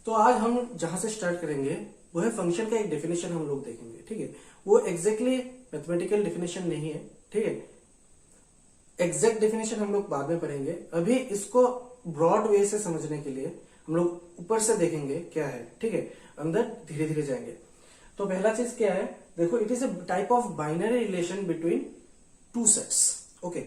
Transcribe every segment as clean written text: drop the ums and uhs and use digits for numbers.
तो आज हम जहां से स्टार्ट करेंगे वो है फंक्शन का एक डेफिनेशन हम लोग देखेंगे, ठीक है। वो एग्जैक्टली मैथमेटिकल डेफिनेशन नहीं है, ठीक है। एग्जैक्ट डेफिनेशन हम लोग बाद में पढ़ेंगे। अभी इसको ब्रॉड वे से समझने के लिए हम लोग ऊपर से देखेंगे क्या है, ठीक है। अंदर धीरे धीरे जाएंगे। तो पहला चीज क्या है, देखो, it is a type of binary relation between two sets. Okay,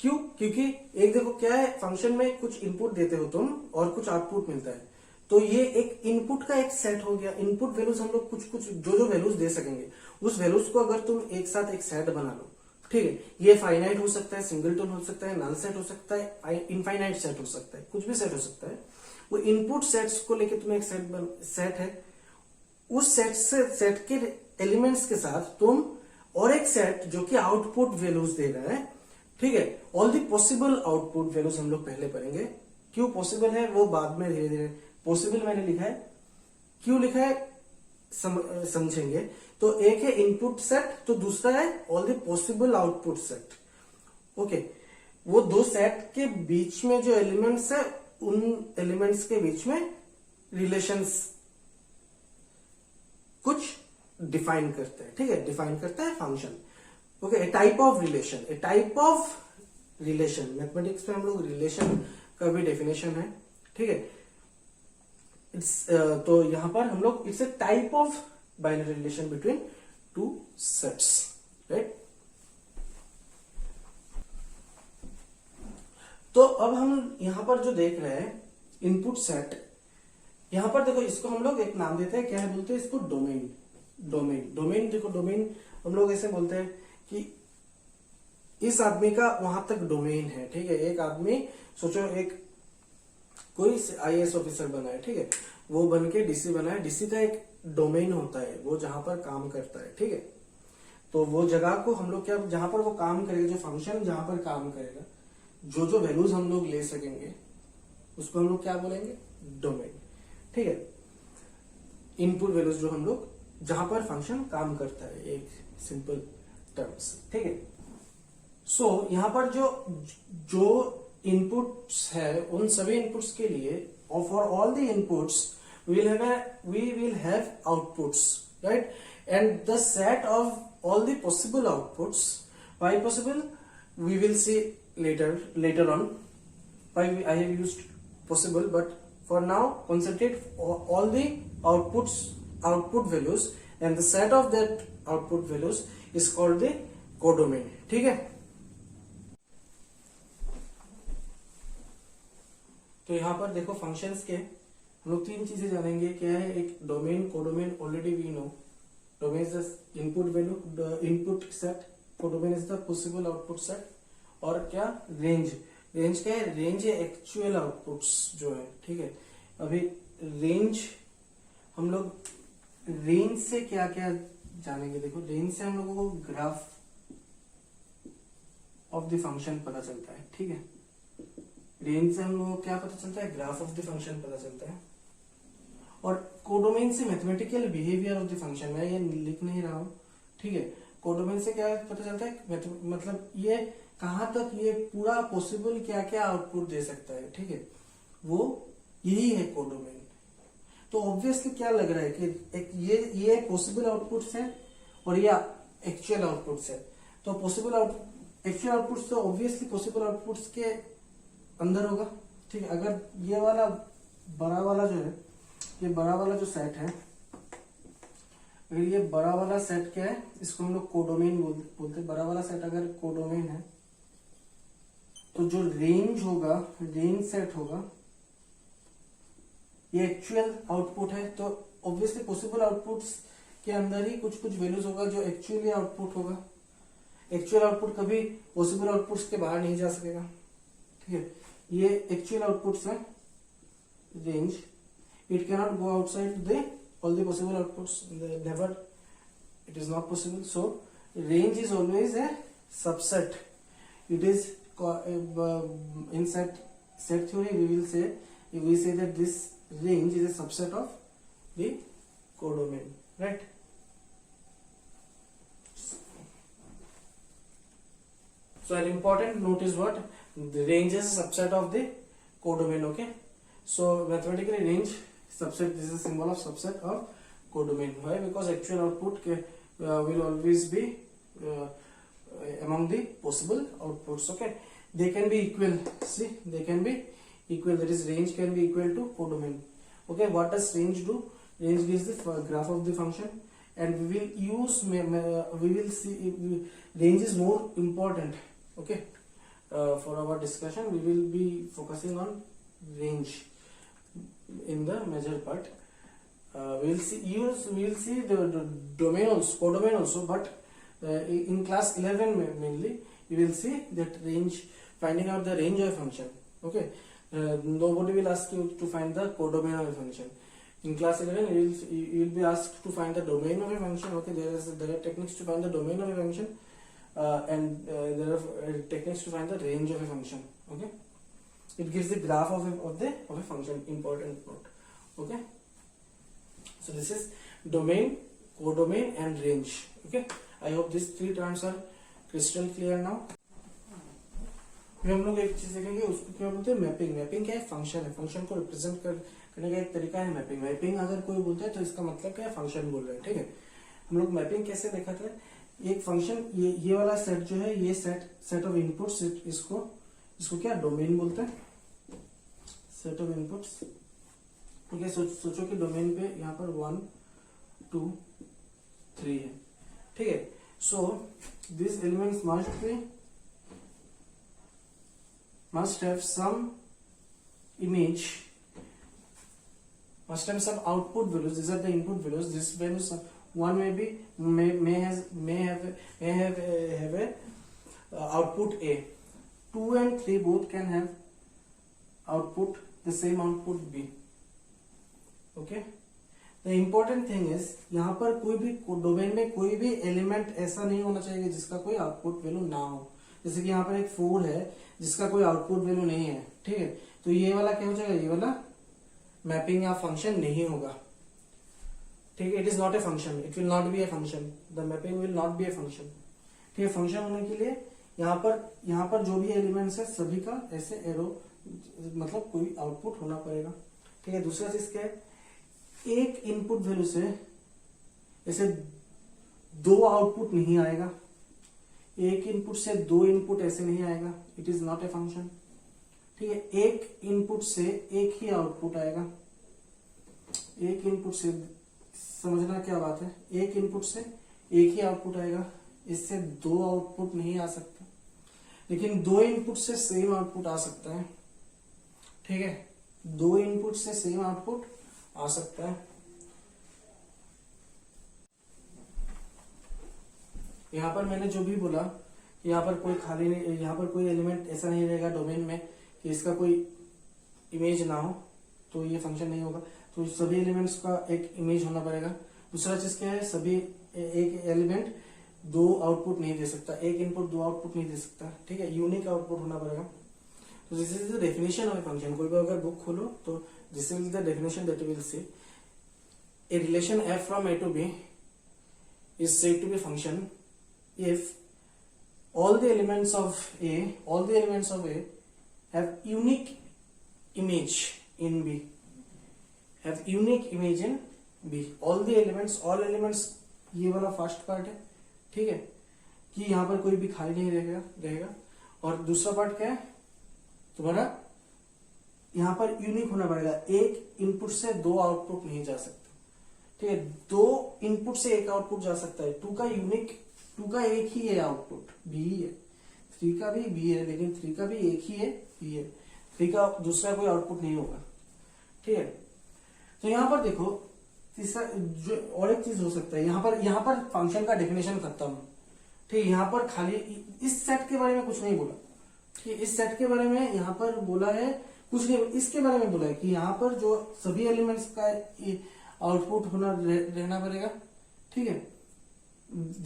क्यों? क्योंकि एक देखो क्या है, फंक्शन में कुछ इनपुट देते हो तुम और कुछ आउटपुट मिलता है। तो ये एक इनपुट का एक सेट हो गया। इनपुट वैल्यूज हम लोग कुछ कुछ जो वैल्यूज दे सकेंगे, उस वैल्यूज को अगर तुम एक साथ एक सेट बना लो, ठीक है। ये फाइनाइट हो सकता है, सिंगलटन हो सकता है, नल सेट हो सकता है, इनफाइनाइट सेट हो सकता है, कुछ भी सेट हो सकता है। वो इनपुट सेट्स को लेके तुम्हें एक सेट है, उस सेट के एलिमेंट्स के साथ तुम और एक सेट जो कि आउटपुट वैल्यूज दे रहा है, ठीक है। All the possible output values हम लोग पहले पढ़ेंगे। क्यों पॉसिबल है वो बाद में धीरे धीरे। पॉसिबल मैंने लिखा है, क्यों लिखा है समझेंगे। तो एक है इनपुट सेट, तो दूसरा है all the possible output set. Okay, वो दो सेट के बीच में जो एलिमेंट्स है, उन एलिमेंट्स के बीच में रिलेशंस कुछ डिफाइन करते हैं, ठीक है। डिफाइन करता है function. Okay, A type of relation, A type of relation. Mathematics में हम लोग रिलेशन का भी डेफिनेशन है, ठीक है। तो यहां पर हम लोग it's a type of binary relation between two sets, right. तो अब हम यहां पर जो देख रहे हैं इनपुट सेट, यहां पर देखो इसको हम लोग एक नाम देते हैं, क्या है बोलते हैं इसको, डोमेन। डोमेन देखो, डोमेन हम लोग ऐसे बोलते हैं कि इस आदमी का वहां तक डोमेन है, ठीक है। एक आदमी सोचो, एक कोई आईएएस ऑफिसर बना है, ठीक है। वो बन के डीसी बना है। डीसी का एक डोमेन होता है, वो जहां पर काम करता है, ठीक है। तो वो जगह को हम लोग क्या, जहां पर वो काम करेगा, जो फंक्शन जहां पर काम करेगा, जो वैल्यूज हम लोग ले सकेंगे, उसको हम लोग क्या बोलेंगे, डोमेन, ठीक है। इनपुट वैल्यूज जो हम लोग जहां पर फंक्शन काम करता है, एक सिंपल टर्म्स, ठीक है। सो यहां पर जो इनपुट्स है, उन सभी इनपुट्स के लिए, और for all the inputs we will have outputs, right? And the set of all the possible outputs, why possible we will see later on why I have used possible, but for now concentrate all the output values, and the set of that output values is called the codomain, ठीक है। तो यहां पर देखो functions के हम लोग तीन चीजें जानेंगे। क्या है, एक domain, codomain, already we know. Domain is the input value, the input set. Codomain is the possible output set. और क्या, रेंज। रेंज क्या है, रेंज है एक्चुअल आउटपुट्स जो है, ठीक है। अभी रेंज, हम लोग रेंज से क्या क्या जानेंगे। देखो, रेंज से हम लोगों को ग्राफ ऑफ द फंक्शन पता चलता है, ठीक है। रेंज से हम लोगों को क्या पता चलता है, ग्राफ ऑफ द फंक्शन पता चलता है। और कोडोमेन से mathematical behaviour of the function, मैं ये लिख नहीं रहा हूं, ठीक है। कोडोमेन से क्या पता चलता है, मतलब ये कहां तक ये पूरा पॉसिबल क्या क्या आउटपुट दे सकता है, ठीक है। वो यही है कोडोमेन। तो ऑब्वियसली क्या लग रहा है कि एक ये पॉसिबल आउटपुट्स है और ये एक्चुअल आउटपुट्स है। तो एक्चुअल आउटपुट्स तो ऑब्वियसली पॉसिबल आउटपुट्स के अंदर होगा, ठीक है। अगर ये वाला बड़ा वाला जो है, ये बड़ा वाला जो सेट है, अगर ये बड़ा वाला सेट क्या है, इसको हम लोग कोडोमेन बोलते हैं। बड़ा वाला सेट अगर कोडोमेन है, तो जो रेंज होगा, रेंज सेट होगा, ये एक्चुअल आउटपुट है। तो ऑब्वियसली पॉसिबल आउटपुट्स के अंदर ही कुछ कुछ वैल्यूज होगा जो एक्चुअली आउटपुट होगा। एक्चुअल आउटपुट कभी पॉसिबल आउटपुट्स के बाहर नहीं जा सकेगा, ठीक है। ये एक्चुअल आउटपुट्स है, range. It cannot go outside the all the possible outputs, never, it is not possible. So range is always a subset. It is in set theory we say that this range is a subset of the codomain, right? So an important note is what? The range is a subset of the codomain, okay? So mathematically range subset. This is a symbol of subset of codomain. Why? Because actual output will always be among the possible outputs. Okay, they can be equal. See, they can be equal. That is, range can be equal to codomain. Okay, what does range do? Range gives the graph of the function, and we will use we will see range is more important. Okay, for our discussion we will be focusing on range in the major part. We will see the domain also, codomain also, but in class 11 mainly we will see that range, finding out the range of a function. Okay, nobody will ask you to find the codomain of a function. In class 11 you will be asked to find the domain of a function. Okay, there are techniques to find the domain of a function, and there are techniques to find the range of a function. Okay, it gives the graph of a function. Important note. Okay, so this is domain, codomain and range. Okay, I hope these three terms are crystal clear now. फिर हम लोग एक चीज देखेंगे, उसको क्या बोलते हैं, मैपिंग. मैपिंग क्या है? फंक्शन है. फंक्शन को रिप्रेजेंट करने का एक तरीका है मैपिंग. मैपिंग अगर कोई बोलता है तो इसका मतलब क्या है? फंक्शन बोल रहे हैं. ठीक है, हम लोग मैपिंग कैसे देखा था? एक फंक्शन, ये वाला सेट जो है, ये सेट ऑफ इनपुट्स, इसको क्या डोमेन बोलते हैं? Set of inputs. ठीक है, सोचो कि डोमेन पे यहाँ पर 1 2 3 है. ठीक है, so this elements must have some image, must have some output values. These are the input values. This values, one may have a output A. 2 and 3 both can have output, the same output B. Okay, the important thing is, यहाँ पर कोई भी domain में कोई भी element ऐसा नहीं होना चाहिए जिसका कोई आउटपुट वैल्यू ना हो. जैसे कि यहाँ पर एक 4 है जिसका कोई आउटपुट वैल्यू नहीं है. ठीक है, तो ये वाला क्या हो जाएगा? ये वाला मैपिंग या फंक्शन नहीं होगा. ठीक है, it is not a function, it will not be a function. The mapping will not be a function. ठीक है, फंक्शन होने के लिए यहाँ पर जो भी एलिमेंट्स है सभी का ऐसे एरो, मतलब कोई आउटपुट होना पड़ेगा. ठीक है, दूसरा चीज क्या है? एक इनपुट वैल्यू से ऐसे 2 आउटपुट नहीं आएगा. एक इनपुट से 2 इनपुट ऐसे नहीं आएगा. It is not a function. ठीक है, एक इनपुट से एक ही आउटपुट आएगा. एक इनपुट से, समझना क्या बात है, एक इनपुट से एक ही आउटपुट आएगा. इससे 2 आउटपुट नहीं आ सकता, लेकिन 2 इनपुट से सेम आउटपुट आ सकता है. ठीक है, 2 इनपुट से सेम आउटपुट आ सकता है. यहाँ पर मैंने जो भी बोला, यहाँ पर कोई खाली नहीं, यहाँ पर कोई एलिमेंट ऐसा नहीं रहेगा डोमेन में कि इसका कोई इमेज ना हो, तो ये फंक्शन नहीं होगा. तो सभी एलिमेंट्स का एक इमेज होना पड़ेगा. दूसरा चीज क्या है? सभी एक एलिमेंट 2 आउटपुट नहीं दे सकता. एक इनपुट 2 आउटपुट नहीं दे सकता. ठीक है, यूनिक आउटपुट होना पड़ेगा. तो this is the definition of a function. कोई भी अगर बुक खोलो तो this is the definition that you will see. A relation f from a to b is said to be function if all the elements of A have unique image in B. Have unique image in B. All elements, ये वाला first part है. ठीक है, कि यहाँ पर कोई भी खाली नहीं रहेगा. और दूसरा पार्ट क्या है तुम्हारा? यहाँ पर यूनिक होना पड़ेगा. एक इनपुट से 2 आउटपुट नहीं जा सकता. ठीक है, 2 इनपुट से एक आउटपुट जा सकता है. 2 का एक ही है आउटपुट, बी ही है. 3 का भी बी है, लेकिन 3 का भी एक ही है, बी है. 3 का दूसरा कोई आउटपुट नहीं होगा. ठीक है, तो यहाँ पर देखो, तीसरा जो और एक चीज हो सकता है, यहाँ पर फंक्शन का डेफिनेशन खत्म. ठीक है, यहाँ पर खाली इस सेट के बारे में कुछ नहीं बोला. ठीक है, इस सेट के बारे में यहाँ पर बोला है कुछ नहीं. इसके बारे में बोला है कि यहाँ पर जो सभी एलिमेंट्स का आउटपुट रहना पड़ेगा. ठीक है,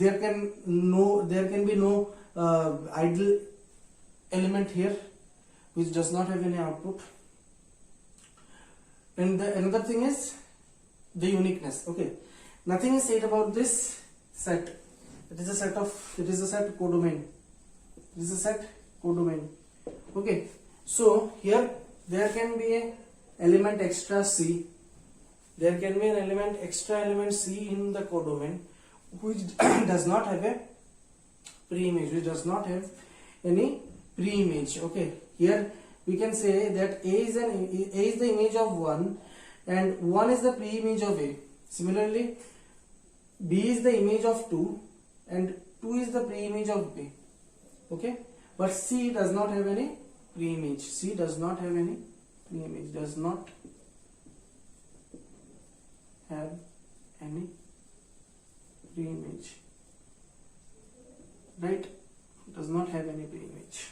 there can be no idle element here which does not have any output. And another thing is the uniqueness. Okay, nothing is said about this set. It is a set codomain. This is a set codomain. Okay, so here there can be a element extra C. there can be an element, extra element C in the codomain which does not have a pre-image, which does not have any pre-image. Okay, here we can say that A is the image of 1 and 1 is the pre-image of A. Similarly, B is the image of 2 and 2 is the pre-image of B. Okay, but C does not have any pre-image. C does not have any pre-image, does not have any pre-image, right? Does not have any pre-image.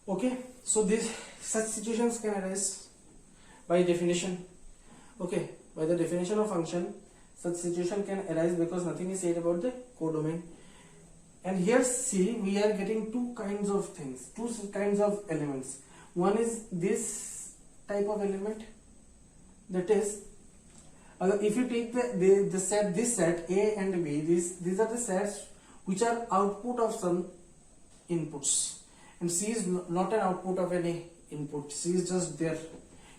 Okay, so these such situations can arise by definition. Okay, by the definition of function, such situation can arise because nothing is said about the codomain. And here see, we are getting two kinds of things, two kinds of elements. One is this type of element, that is, if you take the set, this set A and B, these are the sets which are output of some inputs, and C is not an output of any input. C is just there.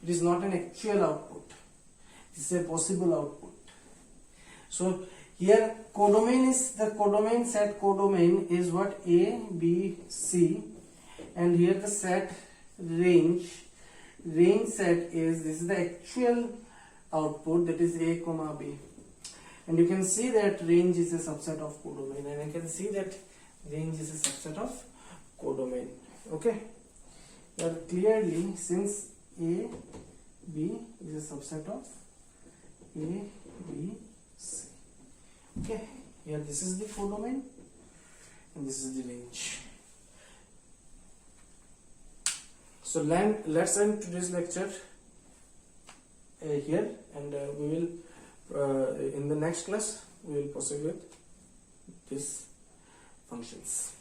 It is not an actual output. It is a possible output. So here codomain is the codomain set. Codomain is what? A, B, C, and here the set range set is, this is the actual output, that is A comma B, and you can see that range is a subset of codomain, and I can see that range is a subset of codomain. Okay, but clearly since A, B is a subset of A, B, C. Okay, here this is the codomain and this is the range. So let's end today's lecture here, and we will in the next class we will proceed with these functions.